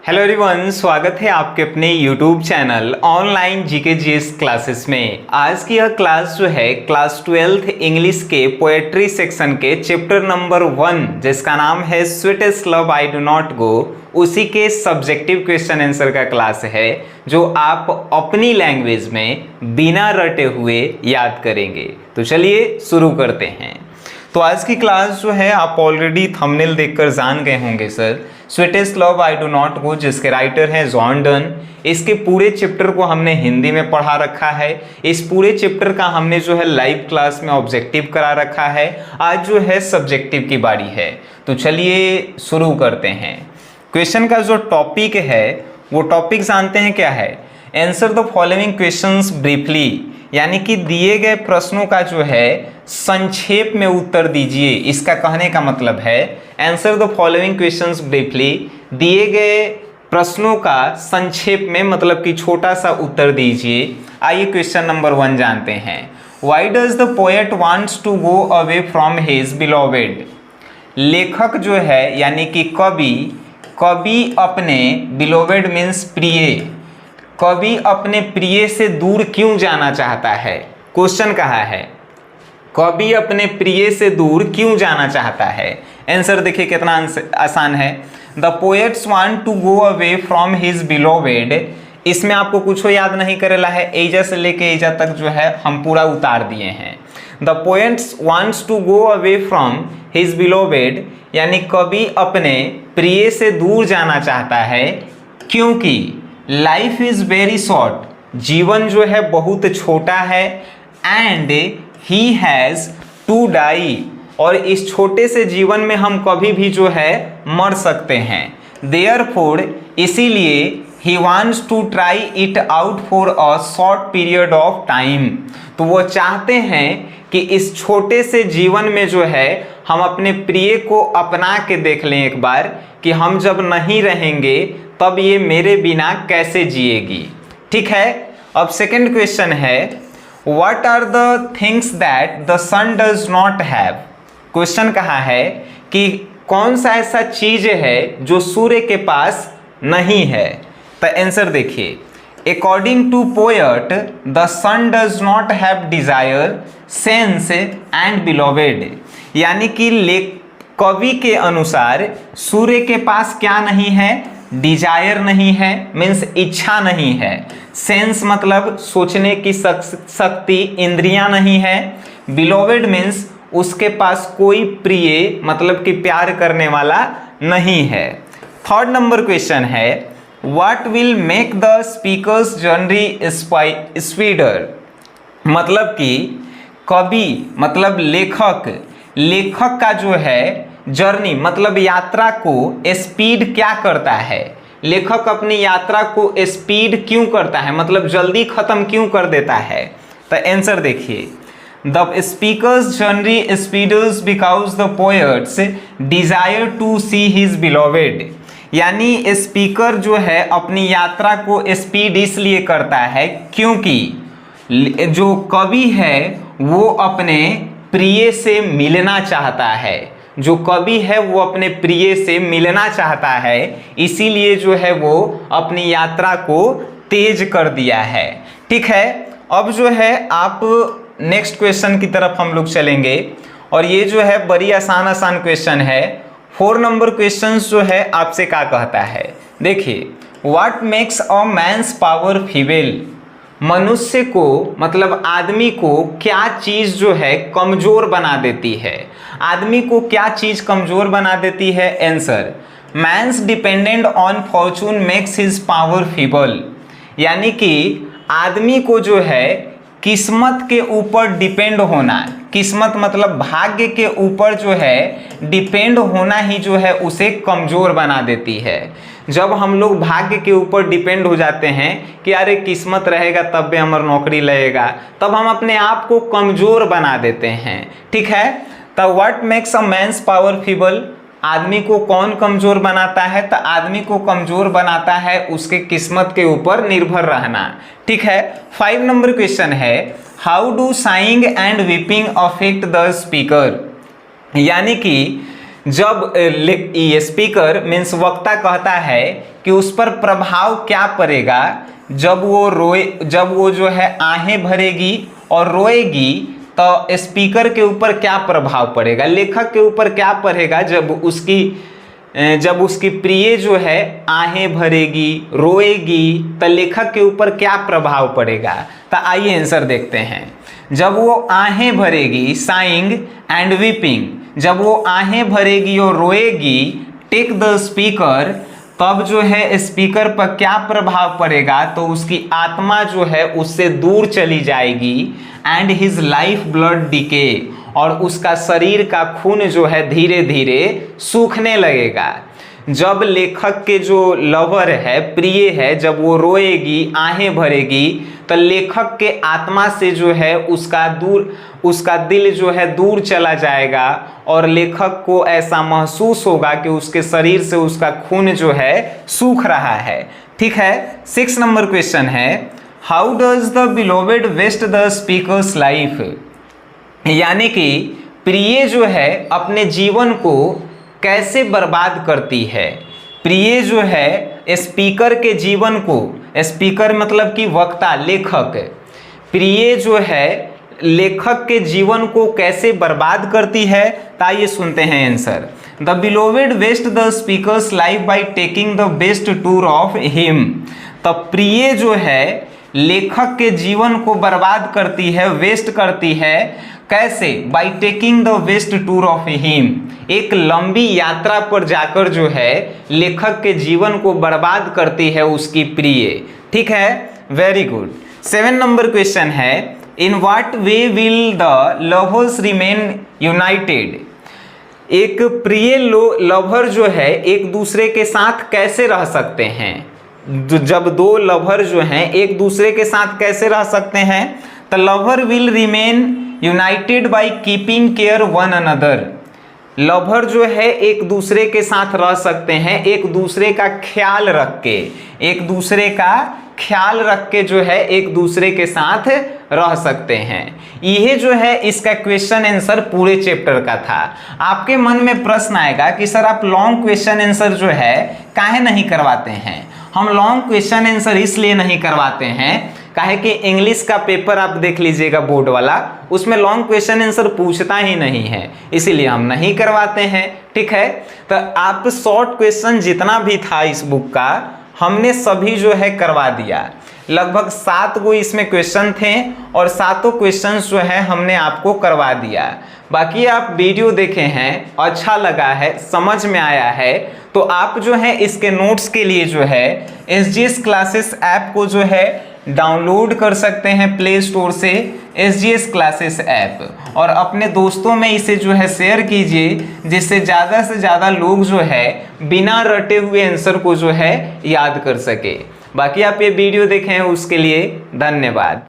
Hello everyone, स्वागत है आपके अपने YouTube channel online GK GS classes में। आज की यह क्लास जो है क्लास 12th इंग्लिश के पोएट्री सेक्शन के चैप्टर नंबर 1 जिसका नाम है sweetest love I do not go, उसी के सब्जेक्टिव क्वेश्चन आंसर का क्लास है जो आप अपनी लैंग्वेज में बिना रटे हुए याद करेंगे। तो चलिए शुरू करते हैं। तो आज की क्लास जो है आप ऑलरेडी थंबनेल देखकर जान गए होंगे sir, sweetest love I do not go, जिसके राइटर हैं जॉन डन। इसके पूरे चैप्टर को हमने हिंदी में पढ़ा रखा है। इस पूरे चैप्टर का हमने जो है लाइव क्लास में ऑब्जेक्टिव करा रखा है। आज जो है सब्जेक्टिव की बारी है। तो चलिए शुरू करते हैं। क्वेश्चन का जो टॉपिक है वो टॉपिक जानते हैं क्या है? Answer the following questions briefly, यानी कि दिए गए प्रश्नों का जो है संक्षेप में उत्तर दीजिए। इसका कहने का मतलब है answer the following questions briefly, दिए गए प्रश्नों का संक्षेप में मतलब कि छोटा सा उत्तर दीजिए। आइए क्वेश्चन नंबर 1 जानते हैं। Why does the poet wants to go away from his beloved? लेखक जो है यानी कि कवि अपने बिलोवेड मीन्स प्रिय, कवि अपने प्रिय से दूर क्यों जाना चाहता है? क्वेश्चन कहा है कवि अपने प्रिय से दूर क्यों जाना चाहता है। आंसर देखिए कितना आसान है। The poets want to go away from his beloved, इसमें आपको कुछ याद नहीं करेला है, एजा से लेके एजा तक जो है हम पूरा उतार दिए हैं। The poets wants to go away from his beloved, यानी कवि अपने प्रिय से दूर जाना चाहता है क्योंकि लाइफ इज वेरी शॉर्ट, जीवन जो है बहुत छोटा है, and he has to die, और इस छोटे से जीवन में हम कभी भी जो है मर सकते हैं। देयरफॉर, इसीलिए he wants to try it out for a short period of time, तो वो चाहते हैं कि इस छोटे से जीवन में जो है हम अपने प्रिय को अपना के देख लें एक बार कि हम जब नहीं रहेंगे तब ये मेरे बिना कैसे जिएगी। ठीक है, अब सेकंड क्वेश्चन है What are the things that the sun does not have? Question कहा है कि कौन सा ऐसा चीज है जो सूर्य के पास नहीं है। तो आंसर देखिए, according to poet the sun does not have desire, sense and beloved, यानी कि कवि के अनुसार सूर्य के पास क्या नहीं है? डिजायर नहीं है, मीन्स इच्छा नहीं है। सेंस मतलब सोचने की शक्ति, इंद्रियां नहीं है। बिलोवेड मीन्स उसके पास कोई प्रिय मतलब कि प्यार करने वाला नहीं है। थर्ड नंबर क्वेश्चन है what will make the speaker's journey speeder, मतलब कि कवि मतलब लेखक का जो है जर्नी मतलब यात्रा को स्पीड क्या करता है? लेखक अपनी यात्रा को स्पीड क्यों करता है, मतलब जल्दी खत्म क्यों कर देता है? तो आंसर देखिए, the speaker's journey speeders because the poet's desire to see his beloved, यानी स्पीकर जो है अपनी यात्रा को स्पीड इसलिए करता है क्योंकि जो कवि है वो अपने प्रिय से मिलना चाहता है। जो कवि है वो अपने प्रिय से मिलना चाहता है, इसीलिए जो है वो अपनी यात्रा को तेज कर दिया है। ठीक है, अब जो है आप नेक्स्ट क्वेश्चन की तरफ हम लोग चलेंगे, और ये जो है बड़ी आसान क्वेश्चन है। 4 नंबर क्वेश्चन जो है आपसे क्या कहता है? देखिए, what makes a man's power feeble, मनुष्य को मतलब आदमी को क्या चीज जो है कमजोर बना देती है? आदमी को क्या चीज कमजोर बना देती है? Answer, man's dependent on fortune makes his power feeble, यानी कि आदमी को जो है किस्मत के ऊपर डिपेंड होना, किस्मत मतलब भाग्य के ऊपर जो है डिपेंड होना ही जो है उसे कमजोर बना देती है। जब हम लोग भाग्य के ऊपर डिपेंड हो जाते हैं कि अरे किस्मत रहेगा तब भी हमारी नौकरी लगेगा, तब हम अपने आप को कमजोर बना देते हैं। ठीक है, तो what makes a man's power feeble, आदमी को कौन कमजोर बनाता है? तो आदमी को कमजोर बनाता है उसके किस्मत के ऊपर निर्भर रहना। ठीक है, 5 नंबर क्वेश्चन है how do saying and weeping affect the speaker, यानी कि जब ये स्पीकर मीन्स वक्ता कहता है कि उस पर प्रभाव क्या पड़ेगा जब वो रोए, जब वो जो है आहें भरेगी और रोएगी, तो स्पीकर के ऊपर क्या प्रभाव पड़ेगा, लेखक के ऊपर क्या पड़ेगा जब उसकी प्रिय जो है आहें भरेगी, रोएगी, तो लेखक के ऊपर क्या प्रभाव पड़ेगा। तो आइए आंसर देखते हैं। जब वो आहें भरेगी, साइंग एंड वीपिंग, जब वो आहें भरेगी और रोएगी, टेक द स्पीकर, तब जो है स्पीकर पर क्या प्रभाव पड़ेगा, तो उसकी आत्मा जो है उससे दूर चली जाएगी, and his life blood decay, और उसका शरीर का खून जो है धीरे धीरे सूखने लगेगा। जब लेखक के जो लवर है, प्रिय है, जब वो रोएगी, आहें भरेगी, तो लेखक के आत्मा से जो है उसका दिल जो है दूर चला जाएगा, और लेखक को ऐसा महसूस होगा कि उसके शरीर से उसका खून जो है सूख रहा है। ठीक है। 6 नंबर क्वेश्चन है, how does the beloved waste the speaker's life, यानी कि प्रिय जो है अपने जीवन को कैसे बर्बाद करती है। प्रिय जो है स्पीकर के जीवन को, स्पीकर मतलब कि वक्ता, लेखक, प्रिय जो है लेखक के जीवन को कैसे बर्बाद करती है। ताइए सुनते हैं answer. The beloved waste the speaker's life by taking the best tour of him, तो प्रिय जो है लेखक के जीवन को बर्बाद करती है, वेस्ट करती है। कैसे? By taking the waste tour of him, एक लंबी यात्रा पर जाकर जो है लेखक के जीवन को बर्बाद करती है उसकी प्रिय। ठीक है, वेरी गुड। 7 नंबर क्वेश्चन है, in what way will the lovers remain United, एक प्रिय लवर जो है एक दूसरे के साथ कैसे रह सकते हैं। जब दो लवर जो हैं एक दूसरे के साथ कैसे रह सकते हैं, तो lover will remain United by keeping care one another, lover जो है एक दूसरे के साथ रह सकते हैं एक दूसरे का ख्याल रख के, एक दूसरे का ख्याल रख के जो है एक दूसरे के साथ रह सकते हैं। यह जो है इसका क्वेश्चन आंसर पूरे चैप्टर का था। आपके मन में प्रश्न आएगा कि सर आप लॉन्ग क्वेश्चन आंसर जो है काहे नहीं करवाते हैं। हम लॉन्ग क्वेश्चन आंसर इसलिए नहीं करवाते हैं काहे कि इंग्लिश का पेपर आप देख लीजिएगा बोर्ड वाला, उसमें लॉन्ग क्वेश्चन आंसर पूछता ही नहीं है, इसीलिए हम नहीं करवाते हैं। ठीक है, तो आप शॉर्ट क्वेश्चन जितना भी था इस बुक का हमने सभी जो है करवा दिया। लगभग 7 गो इसमें क्वेश्चन थे और 7 क्वेश्चंस जो है हमने आपको करवा दिया। बाकी आप वीडियो देखे हैं, अच्छा लगा है, समझ में आया है, तो आप जो है इसके नोट्स के लिए जो है SGS क्लासेस ऐप को जो है डाउनलोड कर सकते हैं प्ले स्टोर से, SGS क्लासेस ऐप, और अपने दोस्तों में इसे जो है शेयर कीजिए, जिससे ज़्यादा से ज़्यादा लोग जो है बिना रटे हुए आंसर को जो है याद कर सके। बाकी आप ये वीडियो देखें उसके लिए धन्यवाद।